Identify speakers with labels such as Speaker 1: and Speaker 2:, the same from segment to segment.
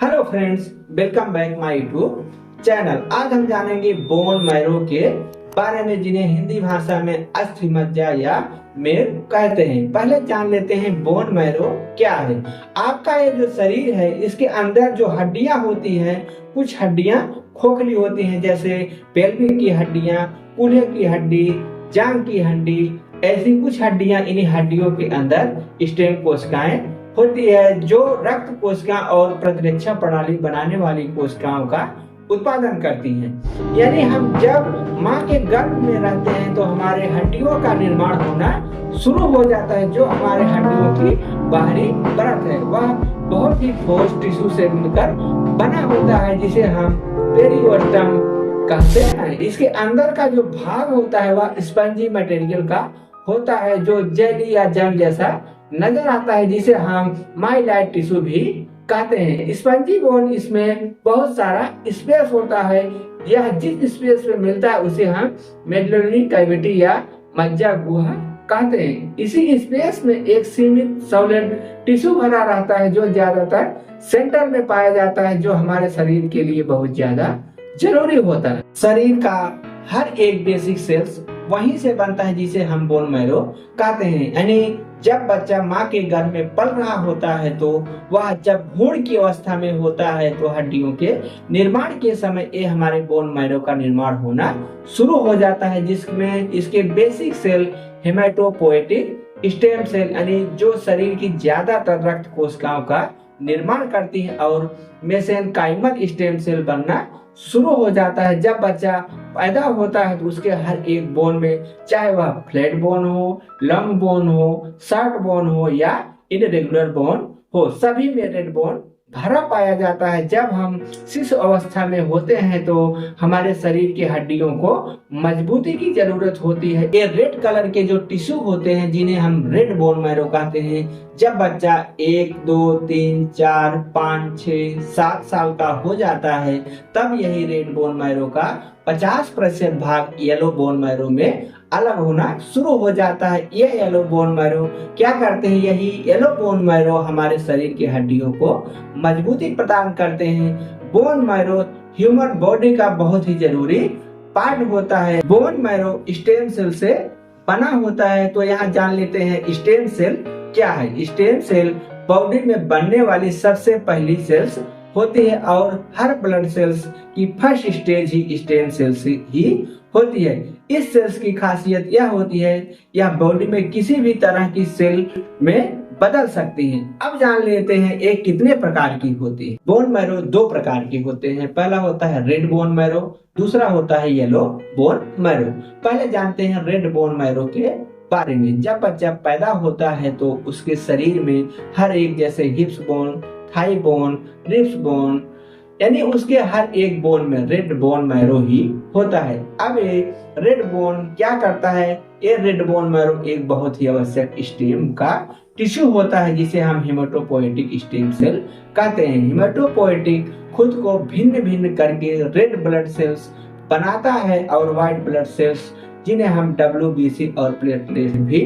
Speaker 1: Hello friends, welcome back my YouTube channel. आज हम जानेंगे बोन मैरो के बारे में, जिन्हें हिंदी भाषा में अस्थि मज्जा या मेर कहते हैं। पहले जान लेते हैं बोन मैरो क्या है। आपका ये जो शरीर है, इसके अंदर जो हड्डियां होती हैं, कुछ हड्डियां खोखली होती हैं, जैसे पेल्विक की हड्डियां, कूल्हे की हड्डी, जांघ की हड्डी। ऐसी कुछ हड्डियां, इन्हीं हड्डियों के अंदर स्टेम कोशिकाएं होती है, जो रक्त कोशिका और प्रतिरक्षा प्रणाली बनाने वाली कोशिकाओं का उत्पादन करती हैं। यानी हम जब माँ के गर्भ में रहते हैं तो हमारे हड्डियों का निर्माण होना शुरू हो जाता है। जो हमारे हड्डियों की बाहरी परत है, वह बहुत ही ठोस टिश्यू से मिलकर बना होता है, जिसे हम पेरिओस्टम कहते हैं। इसके अंदर का जो भाग होता है वह स्पंजी मटेरियल का होता है, जो जेली या जम जैसा नजर आता है, जिसे हम माइलाइट टिश्यू भी कहते हैं। स्पंजी बोन, इसमें बहुत सारा स्पेस होता है। यह जिस स्पेस में मिलता है उसे हम मेडुलरी कैविटी या मज्जा गुहा कहते हैं। इसी स्पेस में एक सीमित सॉलिड टिश्यू भरा रहता है, जो ज्यादातर सेंटर में पाया जाता है, जो हमारे शरीर के लिए बहुत ज्यादा जरूरी होता है। शरीर का हर एक बेसिक सेल्स वहीं से बनता है, जिसे हम बोन मैरो कहते हैं। यानी जब बच्चा माँ के गर्भ में पल रहा होता है तो वह जब भ्रूण की अवस्था में होता है तो हड्डियों के निर्माण के समय ये हमारे बोन मैरो का निर्माण होना शुरू हो जाता है, जिसमें इसके basic cell haematopoietic stem cell, यानी जो शरीर की ज्यादातर रक्त कोशिकाओं का निर्माण करती है, और मेसेनकाइमल स्टेम सेल बनना शुरू हो जाता है। जब बच्चा पैदा होता है तो उसके हर एक बोन में, चाहे वह फ्लैट बोन हो, लॉन्ग बोन हो, शॉर्ट बोन हो या इरेगुलर बोन हो, सभी में रेड बोन भरा पाया जाता है। जब हम शिशु अवस्था में होते हैं तो हमारे शरीर के हड्डियों को मजबूती की जरूरत होती है। ये रेड कलर के जो टिश्यू होते हैं, जिन्हें हम रेड बोन मैरो कहते हैं, जब बच्चा 1, 2, 3, 4, 5, 6, 7 साल का हो जाता है, तब यही रेड बोन मैरो का 50% भाग येलो बोन मैरो में अलग होना शुरू हो जाता है। ये येलो बोन मैरो क्या करते हैं? यही येलो बोन मैरो हमारे शरीर की हड्डियों को मजबूती प्रदान करते हैं। बोन मैरो ह्यूमन बॉडी का बहुत ही जरूरी पार्ट होता है। बोन मैरो स्टेम सेल से बना होता है। तो यहाँ जान लेते हैं स्टेम सेल क्या है। स्टेम सेल बॉडी में बनने वाली सबसे पहली सेल्स होती है, और हर ब्लड सेल्स की फर्स्ट स्टेज ही स्टेम सेल्स ही होती है। इस सेल्स की खासियत यह होती है, यह बॉडी में किसी भी तरह की सेल में बदल सकती है। अब जान लेते हैं एक कितने प्रकार की होती है। बोन मैरो 2 प्रकार के होते हैं। पहला होता है रेड बोन मैरो, दूसरा होता है येलो बोन मैरो। पहले जानते हैं रेड बोन मैरो के बारे में। जब बच्चा पैदा होता है तो उसके शरीर में हर एक, जैसे हिप्स bone, thigh bone, ribs bone, यानी उसके हर एक बोन में रेड बोन मैरो ही होता है। अब ये रेड बोन क्या करता है? ये रेड बोन मैरो एक बहुत ही आवश्यक स्टेम का टिश्यू होता है, जिसे हम हेमाटोपोएटिक स्टेम सेल कहते हैं। हेमाटोपोएटिक खुद को भिन्न भिन्न करके रेड ब्लड सेल्स बनाता है, और व्हाइट ब्लड सेल्स, जिन्हें हम WBC और प्लेटलेट भी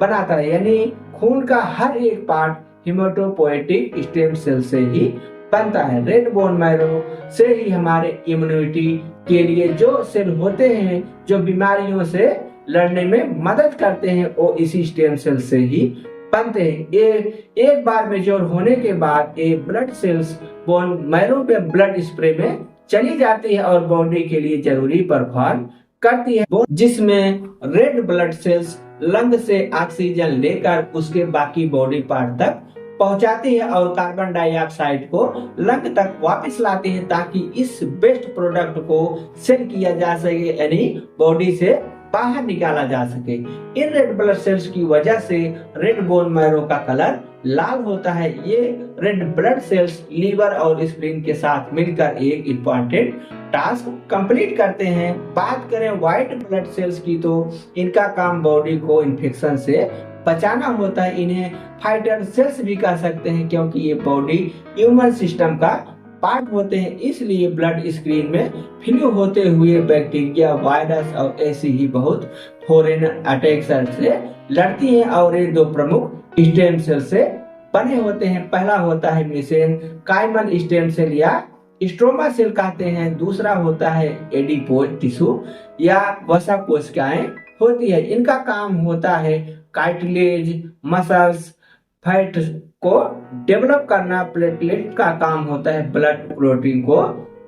Speaker 1: बनाता है। यानी खून का हर एक पार्ट हेमाटोपोएटिक स्टेम सेल से ही बनता है। रेड बोन मैरो से ही हमारे इम्यूनिटी के लिए जो सेल होते हैं, जो बीमारियों से लड़ने में मदद करते हैं, वो इसी स्टेम सेल से ही बनते हैं। ये एक बार मेच्योर होने के बाद ये ब्लड सेल्स बोन मैरो पे ब्लड स्प्रे में चली जाती है और बॉडी के लिए जरूरी परफॉर्म करती है, जिसमें रेड ब्लड सेल्स लंग से ऑक्सीजन लेकर उसके बाकी बॉडी पार्ट तक पहुंचाती है, और कार्बन डाइऑक्साइड को लंग तक वापस लाती है, ताकि इस वेस्ट प्रोडक्ट को सेल किया जा सके, यानी बॉडी से बाहर निकाला जा सके। इन रेड ब्लड सेल्स की वजह से रेड बोन मैरो का कलर लाल होता है। ये रेड ब्लड सेल्स लीवर और स्प्लीन के साथ मिलकर एक इम्पोर्टेंट टास्क कंप्लीट करते हैं। बात करें व्हाइट ब्लड सेल्स की, तो इनका काम बॉडी को इन्फेक्शन से बचाना होता है। इन्हें फाइटर सेल्स भी कह सकते हैं, क्योंकि ये बॉडी इम्यून सिस्टम का पार्ट होते हैं। इसलिए ब्लड स्क्रीन में फ्लू होते हुए बैक्टीरिया, वायरस और ऐसी ही बहुत फॉरेन अटैक से लड़ती हैं, और ये 2 प्रमुख स्टेम सेल से बने होते हैं। पहला होता है मेसेनकाइमल स्टेम सेल या स्ट्रोमा सेल कहते हैं। दूसरा होता है एडिपोज टिश्यू या वसा कोशिकाएं होती है। इनका काम होता है कार्टिलेज, मसल्स, फैट को डेवलप करना। प्लेटलेट का काम होता है ब्लड प्रोटीन को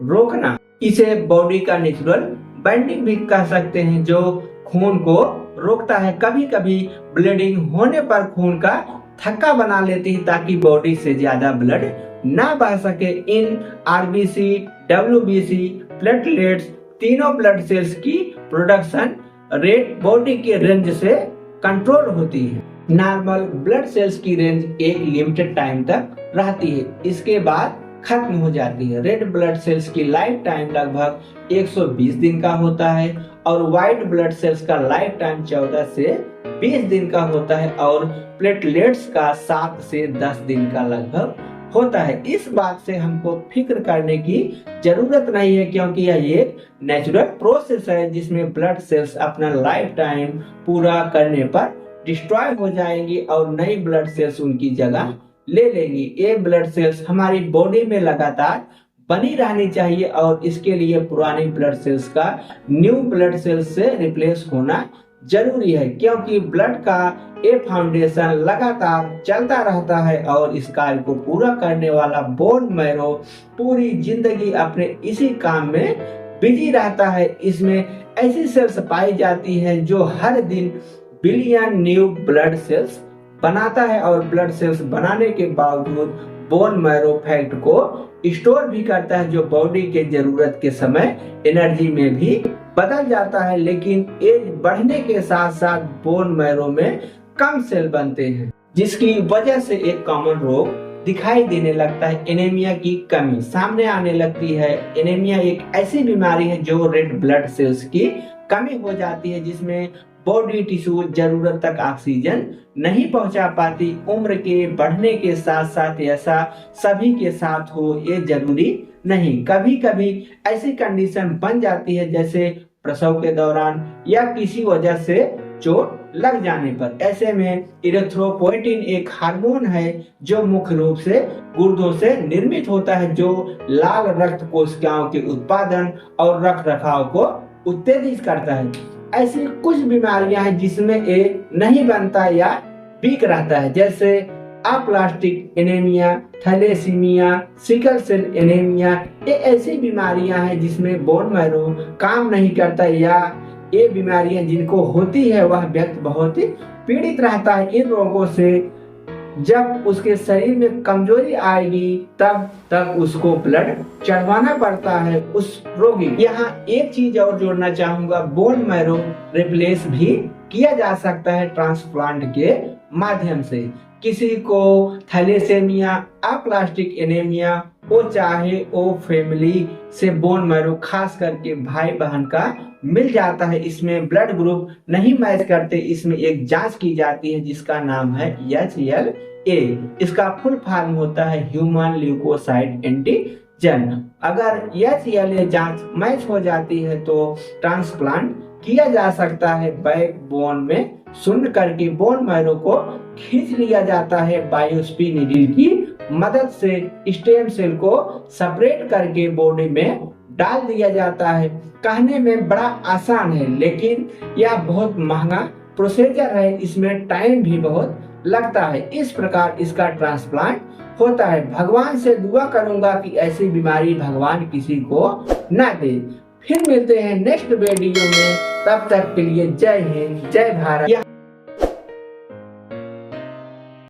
Speaker 1: रोकना। इसे बॉडी का नेचुरल बाइंडिंग भी कह सकते हैं, जो खून को रोकता है। कभी कभी ब्लीडिंग होने पर खून का थक्का बना लेती है ताकि बॉडी से ज्यादा ब्लड ना बह सके। इन आरबीसी, डब्ल्यूबीसी, प्लेटलेट्स तीनों ब्लड सेल्स की प्रोडक्शन रेट बॉडी के रेंज से कंट्रोल होती है। नॉर्मल ब्लड सेल्स की रेंज एक लिमिटेड टाइम तक रहती है, इसके बाद खत्म हो जाती है। रेड ब्लड सेल्स की लाइफ टाइम लगभग 120 दिन का होता है और व्हाइट ब्लड सेल्स का लाइफ टाइम 14 से 20 दिन का होता है और प्लेटलेट्स का 7 से 10 दिन का लगभग होता है। इस बात से हमको फिक्र करने की जरूरत नहीं है, क्योंकि यह एक नेचुरल प्रोसेस है जिसमें ब्लड सेल्स अपना लाइफ टाइम पूरा करने पर डिस्ट्रॉय हो जाएंगी और नई ब्लड सेल्स उनकी जगह ले लेंगी। ये ब्लड सेल्स हमारी बॉडी में लगातार बनी रहनी चाहिए और इसके लिए पुरानी ब्लड सेल्स का न्यू ब्लड सेल्स से रिप्लेस होना जरूरी है, क्योंकि ब्लड का ये फाउंडेशन लगातार चलता रहता है और इस कार्य को पूरा करने वाला बोन मैरो पूरी जिंदगी अपने इसी काम में बिजी रहता है। इसमें ऐसी सेल्स पाई जाती है जो हर दिन बिलियन न्यू ब्लड सेल्स बनाता है और ब्लड सेल्स बनाने के बावजूद बोन मैरो फैट को स्टोर भी करता है, जो बॉडी के जरूरत के समय एनर्जी में भी बदल जाता है। लेकिन एज बढ़ने के साथ साथ बोन मैरो में कम सेल बनते हैं, जिसकी वजह से एक कॉमन रोग दिखाई देने लगता है। एनीमिया की कमी सामने आने लगती है। एनीमिया एक ऐसी बीमारी है जो रेड ब्लड सेल्स की कमी हो जाती है, जिसमें बॉडी टिश्यू जरूरत तक ऑक्सीजन नहीं पहुंचा पाती। उम्र के बढ़ने के साथ साथ ऐसा सभी के साथ हो ये जरूरी नहीं। कभी कभी ऐसी कंडीशन बन जाती है जैसे प्रसव के दौरान या किसी वजह से चोट लग जाने पर। ऐसे में इरिथ्रोपोइटिन एक हार्मोन है जो मुख्य रूप से गुर्दों से निर्मित होता है, जो लाल रक्त कोशिकाओं के उत्पादन और रखरखाव को उत्तेजित करता है। ऐसी कुछ बीमारियां हैं जिसमें ये नहीं बनता या वीक रहता है, जैसे aplastic anaemia, thalassaemia, sickle cell anaemia. ये ऐसी बीमारियां हैं जिसमें बोन मैरो काम नहीं करता या ये बीमारियां जिनको होती है वह व्यक्ति बहुत ही पीड़ित रहता है। इन रोगों से जब उसके शरीर में कमजोरी आएगी तब उसको ब्लड चढ़वाना पड़ता है उस रोगी। यहाँ एक चीज और जोड़ना चाहूंगा, बोन मैरो रिप्लेस भी किया जा सकता है ट्रांसप्लांट के माध्यम से। किसी को थैलेसेमिया, अप्लास्टिक एनीमिया वो चाहे वो फैमिली से बोन मैरो खास करके भाई बहन का मिल जाता है। इसमें ब्लड ग्रुप नहीं मैच करते। इसमें एक जांच की जाती है जिसका नाम है HLA। इसका फुल फॉर्म होता है ह्यूमन ल्यूकोसाइड एंटीजन। अगर HLA जांच मैच हो जाती है तो ट्रांसप्लांट किया जा सकता है। बैक बोन में शून्य करके बोन मैरो को खींच लिया जाता है। बायोप्सी नीडल की मदद से स्टेम सेल को सेपरेट करके बॉडी में डाल दिया जाता है। कहने में बड़ा आसान है लेकिन यह बहुत महंगा प्रोसीजर है। इसमें टाइम भी बहुत लगता है। इस प्रकार इसका ट्रांसप्लांट होता है। भगवान से दुआ करूंगा कि ऐसी बीमारी भगवान किसी को ना दे। फिर मिलते हैं नेक्स्ट वीडियो में, तब तक के लिए जय हिंद, जय भारत।